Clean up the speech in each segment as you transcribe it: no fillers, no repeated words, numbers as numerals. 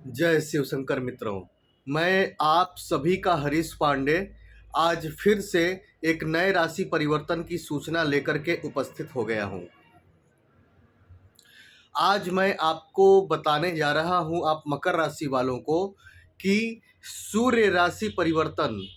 जय शिव शंकर मित्रों। मैं आप सभी का हरीश पांडे आज फिर से एक नए राशि परिवर्तन की सूचना लेकर के उपस्थित हो गया हूं। आज मैं आपको बताने जा रहा हूं आप मकर राशि वालों को कि सूर्य राशि परिवर्तन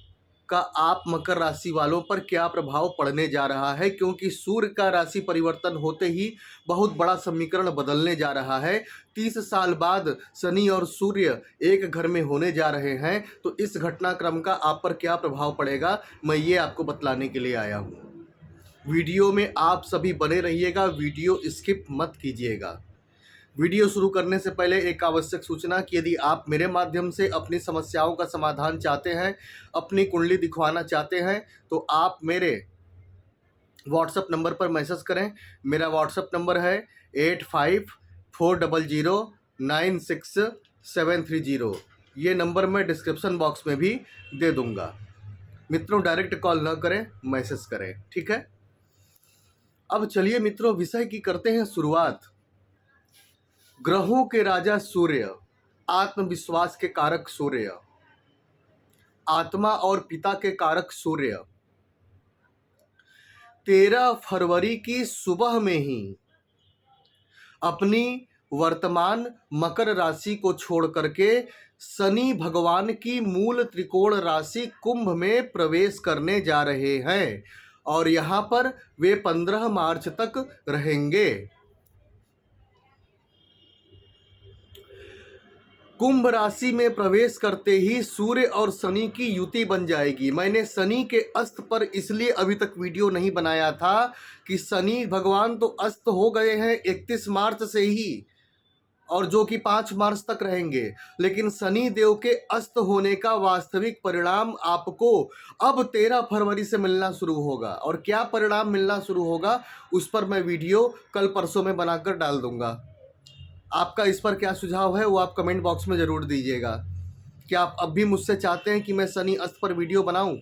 का आप मकर राशि वालों पर क्या प्रभाव पड़ने जा रहा है, क्योंकि सूर्य का राशि परिवर्तन होते ही बहुत बड़ा समीकरण बदलने जा रहा है। 30 साल बाद शनि और सूर्य एक घर में होने जा रहे हैं, तो इस घटनाक्रम का आप पर क्या प्रभाव पड़ेगा मैं ये आपको बतलाने के लिए आया हूँ। वीडियो में आप सभी बने रहिएगा, वीडियो स्किप मत कीजिएगा। वीडियो शुरू करने से पहले एक आवश्यक सूचना कि यदि आप मेरे माध्यम से अपनी समस्याओं का समाधान चाहते हैं, अपनी कुंडली दिखवाना चाहते हैं, तो आप मेरे व्हाट्सएप नंबर पर मैसेज करें। मेरा व्हाट्सएप नंबर है 8540096730। ये नंबर मैं डिस्क्रिप्शन बॉक्स में भी दे दूंगा। मित्रों, डायरेक्ट कॉल न करें, मैसेज करें, ठीक है। अब चलिए मित्रों, विषय की करते हैं शुरुआत। ग्रहों के राजा सूर्य, आत्मविश्वास के कारक सूर्य, आत्मा और पिता के कारक सूर्य 13 फरवरी की सुबह में ही अपनी वर्तमान मकर राशि को छोड़ करके शनि भगवान की मूल त्रिकोण राशि कुंभ में प्रवेश करने जा रहे हैं और यहाँ पर वे 15 मार्च तक रहेंगे। कुंभ राशि में प्रवेश करते ही सूर्य और शनि की युति बन जाएगी। मैंने शनि के अस्त पर इसलिए अभी तक वीडियो नहीं बनाया था कि शनि भगवान तो अस्त हो गए हैं 31 मार्च से ही, और जो कि 5 मार्च तक रहेंगे, लेकिन शनि देव के अस्त होने का वास्तविक परिणाम आपको अब 13 फरवरी से मिलना शुरू होगा। और क्या परिणाम मिलना शुरू होगा उस पर मैं वीडियो कल परसों में बनाकर डाल दूंगा। आपका इस पर क्या सुझाव है वो आप कमेंट बॉक्स में ज़रूर दीजिएगा। क्या आप अब भी मुझसे चाहते हैं कि मैं शनि अस्त पर वीडियो बनाऊं,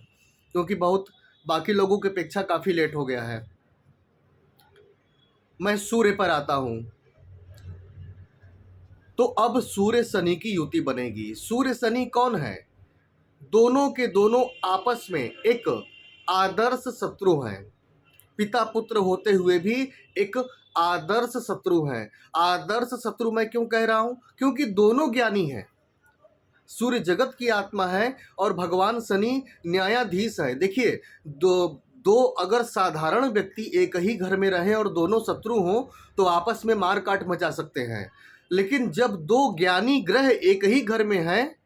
क्योंकि बहुत बाकी लोगों की अपेक्षा काफ़ी लेट हो गया है। मैं सूर्य पर आता हूं। तो अब सूर्य शनि की युति बनेगी। सूर्य शनि कौन है? दोनों के दोनों आपस में एक आदर्श शत्रु हैं। पिता पुत्र होते हुए भी एक आदर्श शत्रु हैं। आदर्श शत्रु मैं क्यों कह रहा हूं? क्योंकि दोनों ज्ञानी हैं। सूर्य जगत की आत्मा है और भगवान शनि न्यायाधीश है। देखिए, दो अगर साधारण व्यक्ति एक ही घर में रहें और दोनों शत्रु हों तो आपस में मार काट मचा सकते हैं, लेकिन जब दो ज्ञानी ग्रह एक ही घर में हैं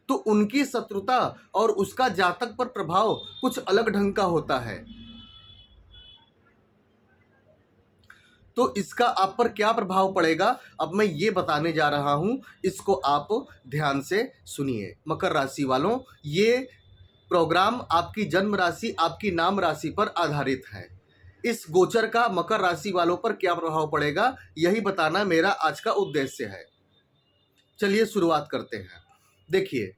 तो उनकी शत्रुता और उसका जातक पर प्रभाव कुछ अलग ढंग का होता है। तो इसका आप पर क्या प्रभाव पड़ेगा अब मैं ये बताने जा रहा हूं, इसको आप ध्यान से सुनिए। मकर राशि वालों, ये प्रोग्राम आपकी जन्म राशि, आपकी नाम राशि पर आधारित है। इस गोचर का मकर राशि वालों पर क्या प्रभाव पड़ेगा यही बताना मेरा आज का उद्देश्य है। चलिए शुरुआत करते हैं। देखिए,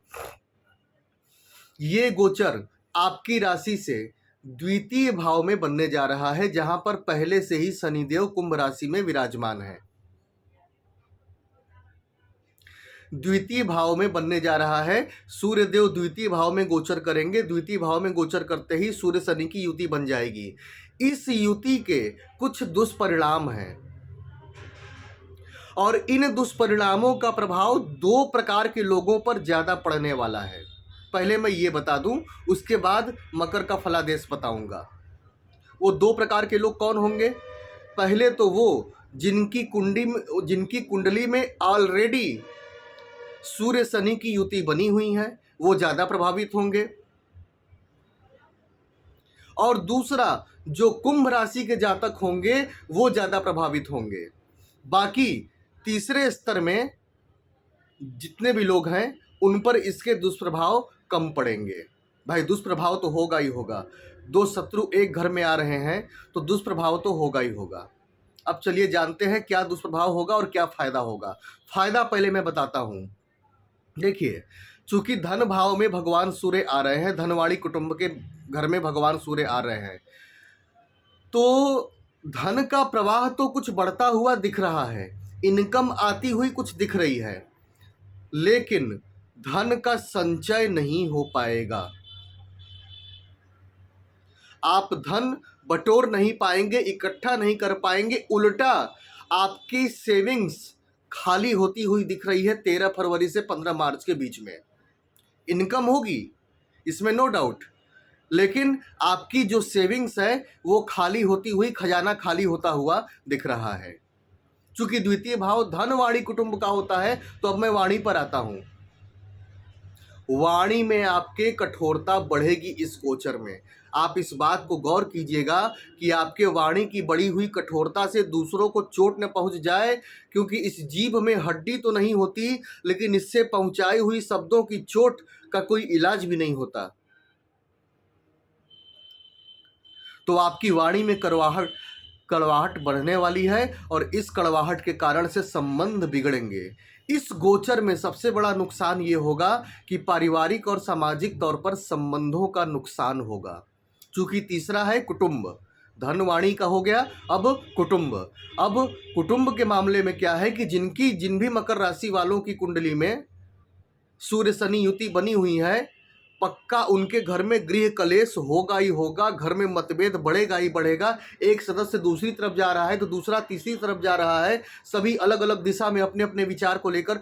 ये गोचर आपकी राशि से द्वितीय भाव में बनने जा रहा है, जहां पर पहले से ही शनिदेव कुंभ राशि में विराजमान है। द्वितीय भाव में बनने जा रहा है। सूर्य देव द्वितीय भाव में गोचर करेंगे। द्वितीय भाव में गोचर करते ही सूर्य शनि की युति बन जाएगी। इस युति के कुछ दुष्परिणाम हैं और इन दुष्परिणामों का प्रभाव दो प्रकार के लोगों पर ज्यादा पड़ने वाला है। पहले मैं ये बता दूं, उसके बाद मकर का फलादेश बताऊंगा। वो दो प्रकार के लोग कौन होंगे? पहले तो वो जिनकी कुंडली में ऑलरेडी सूर्य शनि की युति बनी हुई है, वो ज्यादा प्रभावित होंगे। और दूसरा, जो कुंभ राशि के जातक होंगे वो ज्यादा प्रभावित होंगे। बाकी तीसरे स्तर में जितने भी लोग हैं उन पर इसके दुष्प्रभाव कम पड़ेंगे। भाई, दुष्प्रभाव तो होगा ही होगा। दो शत्रु एक घर में आ रहे हैं तो दुष्प्रभाव तो होगा ही होगा। अब चलिए जानते हैं क्या दुष्प्रभाव होगा और क्या फायदा होगा। फायदा पहले मैं बताता हूं। देखिए, चूंकि धन भाव में भगवान सूर्य आ रहे हैं, धनवाड़ी कुटुंब के घर में भगवान सूर्य आ रहे हैं, तो धन का प्रवाह तो कुछ बढ़ता हुआ दिख रहा है, इनकम आती हुई कुछ दिख रही है, लेकिन धन का संचय नहीं हो पाएगा। आप धन बटोर नहीं पाएंगे, इकट्ठा नहीं कर पाएंगे, उल्टा आपकी सेविंग्स खाली होती हुई दिख रही है 13 फरवरी से 15 मार्च के बीच में। इनकम होगी, इसमें नो डाउट, लेकिन आपकी जो सेविंग्स है वो खाली होती हुई, खजाना खाली होता हुआ दिख रहा है। चूंकि द्वितीय भाव धन वाणी कुटुंब का होता है, तो अब मैं वाणी पर आता हूं। वाणी में आपके कठोरता बढ़ेगी इस गोचर में। आप इस बात को गौर कीजिएगा कि आपके वाणी की बढ़ी हुई कठोरता से दूसरों को चोट न पहुंच जाए, क्योंकि इस जीभ में हड्डी तो नहीं होती, लेकिन इससे पहुंचाई हुई शब्दों की चोट का कोई इलाज भी नहीं होता। तो आपकी वाणी में कड़वाहट बढ़ने वाली है, और इस कड़वाहट के कारण से संबंध बिगड़ेंगे। इस गोचर में सबसे बड़ा नुकसान ये होगा कि पारिवारिक और सामाजिक तौर पर संबंधों का नुकसान होगा। चूंकि तीसरा है कुटुंब, धन वाणी का हो गया, अब कुटुंब। अब कुटुंब के मामले में क्या है कि जिन भी मकर राशि वालों की कुंडली में सूर्य शनि युति बनी हुई है, पक्का उनके घर में गृह कलेश होगा ही होगा, घर में मतभेद बढ़ेगा ही बढ़ेगा। एक सदस्य दूसरी तरफ जा रहा है तो दूसरा तीसरी तरफ जा रहा है, सभी अलग अलग दिशा में अपने अपने विचार को लेकर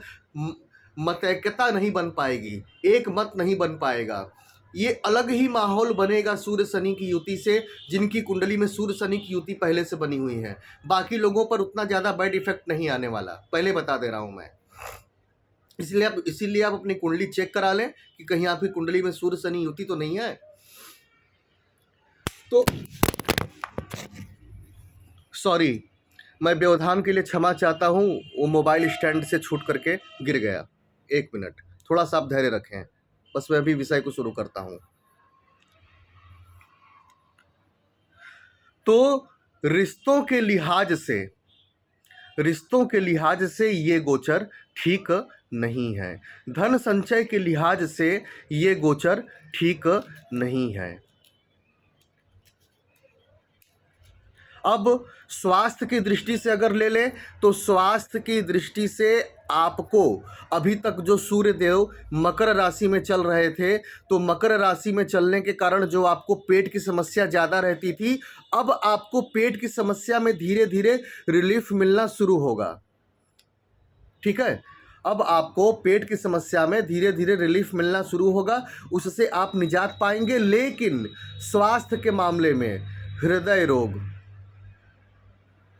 मतैक्यता नहीं बन पाएगी, एक मत नहीं बन पाएगा। ये अलग ही माहौल बनेगा सूर्य शनि की युति से, जिनकी कुंडली में सूर्य शनि की युति पहले से बनी हुई है। बाकी लोगों पर उतना ज़्यादा बैड इफेक्ट नहीं आने वाला, पहले बता दे रहा हूँ मैं। इसीलिए आप अपनी कुंडली चेक करा लें कि कहीं आपकी कुंडली में सूर्य शनि युति तो नहीं है। तो सॉरी, मैं व्यवधान के लिए क्षमा चाहता हूं, वो मोबाइल स्टैंड से छूट करके गिर गया। 1 मिनट, थोड़ा सा आप धैर्य रखें, बस मैं अभी विषय को शुरू करता हूं। तो रिश्तों के लिहाज से ये गोचर ठीक नहीं है। धन संचय के लिहाज से ये गोचर ठीक नहीं है। अब स्वास्थ्य की दृष्टि से अगर ले लें, तो स्वास्थ्य की दृष्टि से आपको अभी तक जो सूर्य देव मकर राशि में चल रहे थे, तो मकर राशि में चलने के कारण जो आपको पेट की समस्या ज़्यादा रहती थी, अब आपको पेट की समस्या में धीरे धीरे रिलीफ मिलना शुरू होगा। ठीक है, अब आपको पेट की समस्या में धीरे धीरे रिलीफ मिलना शुरू होगा, उससे आप निजात पाएंगे। लेकिन स्वास्थ्य के मामले में हृदय रोग,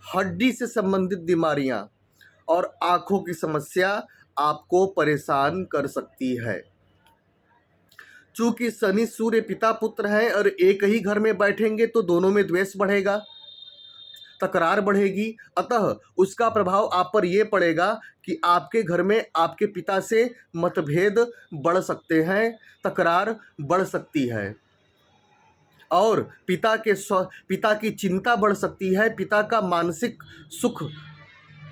हड्डी से संबंधित बीमारियां और आंखों की समस्या आपको परेशान कर सकती है। चूंकि शनि सूर्य पिता पुत्र है और एक ही घर में बैठेंगे, तो दोनों में द्वेष बढ़ेगा, तकरार बढ़ेगी। अतः उसका प्रभाव आप पर यह पड़ेगा कि आपके घर में आपके पिता से मतभेद बढ़ सकते हैं, तकरार बढ़ सकती है, और पिता की चिंता बढ़ सकती है। पिता का मानसिक सुख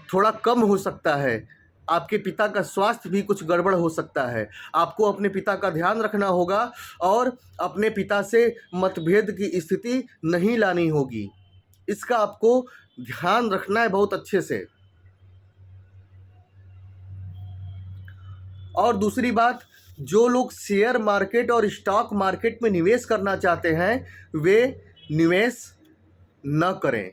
थोड़ा कम हो सकता है, आपके पिता का स्वास्थ्य भी कुछ गड़बड़ हो सकता है। आपको अपने पिता का ध्यान रखना होगा और अपने पिता से मतभेद की स्थिति नहीं लानी होगी। इसका आपको ध्यान रखना है बहुत अच्छे से। और दूसरी बात, जो लोग शेयर मार्केट और स्टॉक मार्केट में निवेश करना चाहते हैं, वे निवेश न करें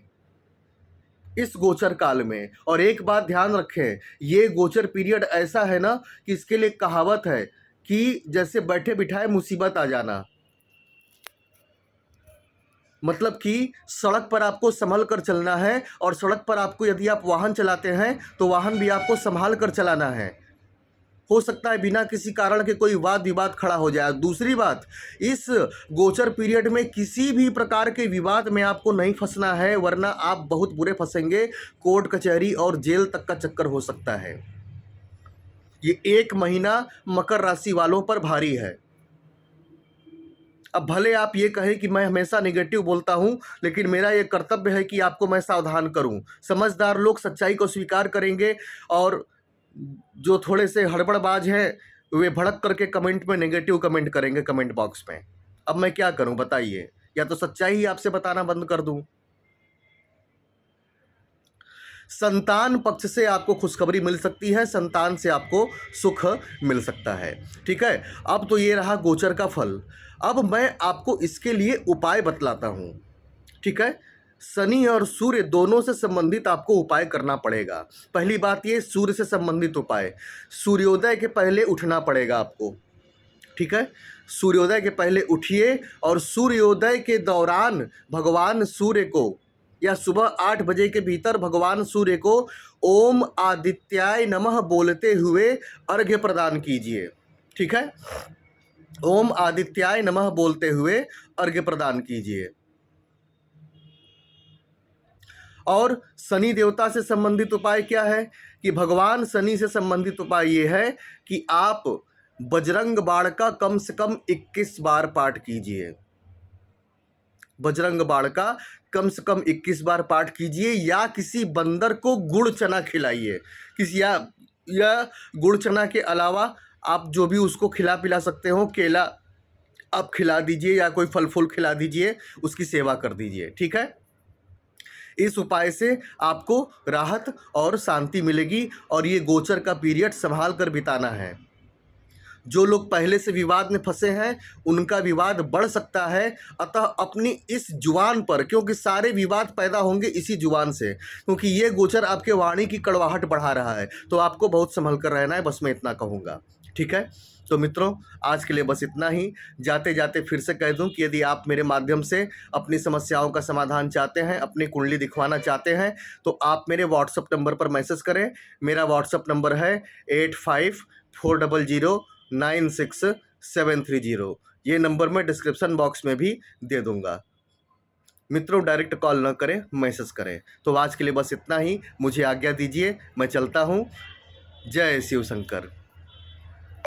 इस गोचर काल में। और एक बात ध्यान रखें, ये गोचर पीरियड ऐसा है ना कि इसके लिए कहावत है कि जैसे बैठे बिठाए मुसीबत आ जाना। मतलब कि सड़क पर आपको संभल कर चलना है, और सड़क पर आपको यदि आप वाहन चलाते हैं तो वाहन भी आपको संभाल कर चलाना है। हो सकता है बिना किसी कारण के कोई वाद विवाद खड़ा हो जाए। दूसरी बात, इस गोचर पीरियड में किसी भी प्रकार के विवाद में आपको नहीं फंसना है, वरना आप बहुत बुरे फंसेंगे। कोर्ट कचहरी और जेल तक का चक्कर हो सकता है। ये 1 महीना मकर राशि वालों पर भारी है। अब भले आप ये कहें कि मैं हमेशा नेगेटिव बोलता हूं, लेकिन मेरा ये कर्तव्य है कि आपको मैं सावधान करूं। समझदार लोग सच्चाई को स्वीकार करेंगे, और जो थोड़े से हड़बड़बाज हैं वे भड़क करके कमेंट में नेगेटिव कमेंट करेंगे कमेंट बॉक्स में। अब मैं क्या करूं बताइए, या तो सच्चाई ही आपसे बताना बंद कर दूं। संतान पक्ष से आपको खुशखबरी मिल सकती है, संतान से आपको सुख मिल सकता है। ठीक है, अब तो ये रहा गोचर का फल। अब मैं आपको इसके लिए उपाय बतलाता हूँ। ठीक है, शनि और सूर्य दोनों से संबंधित आपको उपाय करना पड़ेगा। पहली बात ये, सूर्य से संबंधित उपाय, सूर्योदय के पहले उठना पड़ेगा आपको। ठीक है, सूर्योदय के पहले उठिए और सूर्योदय के दौरान भगवान सूर्य को, या सुबह 8 बजे के भीतर भगवान सूर्य को ओम आदित्याय नमः बोलते हुए अर्घ्य प्रदान कीजिए। ठीक है, ओम आदित्याय नमः बोलते हुए अर्घ्य प्रदान कीजिए। और शनि देवता से संबंधित उपाय क्या है कि भगवान शनि से संबंधित उपाय ये है कि आप बजरंग बाण का कम से कम 21 बार पाठ कीजिए। बजरंग बाण का कम से कम 21 बार पाठ कीजिए, या किसी बंदर को गुड़ चना खिलाइए। किसी या गुड़ चना के अलावा आप जो भी उसको खिला पिला सकते हो, केला आप खिला दीजिए या कोई फल फूल खिला दीजिए, उसकी सेवा कर दीजिए। ठीक है, इस उपाय से आपको राहत और शांति मिलेगी और ये गोचर का पीरियड संभाल कर बिताना है। जो लोग पहले से विवाद में फंसे हैं उनका विवाद बढ़ सकता है, अतः अपनी इस जुबान पर, क्योंकि सारे विवाद पैदा होंगे इसी जुबान से, क्योंकि ये गोचर आपके वाणी की कड़वाहट बढ़ा रहा है, तो आपको बहुत संभल कर रहना है। बस मैं इतना कहूँगा। ठीक है, तो मित्रों आज के लिए बस इतना ही। जाते जाते फिर से कह दूं कि यदि आप मेरे माध्यम से अपनी समस्याओं का समाधान चाहते हैं, अपनी कुंडली दिखवाना चाहते हैं, तो आप मेरे व्हाट्सअप नंबर पर मैसेज करें। मेरा व्हाट्सअप नंबर है 8540096730। ये नंबर मैं डिस्क्रिप्शन बॉक्स में भी दे दूंगा। मित्रों डायरेक्ट कॉल न करें, मैसेज करें। तो आज के लिए बस इतना ही, मुझे आज्ञा दीजिए, मैं चलता हूँ। जय शिव शंकर।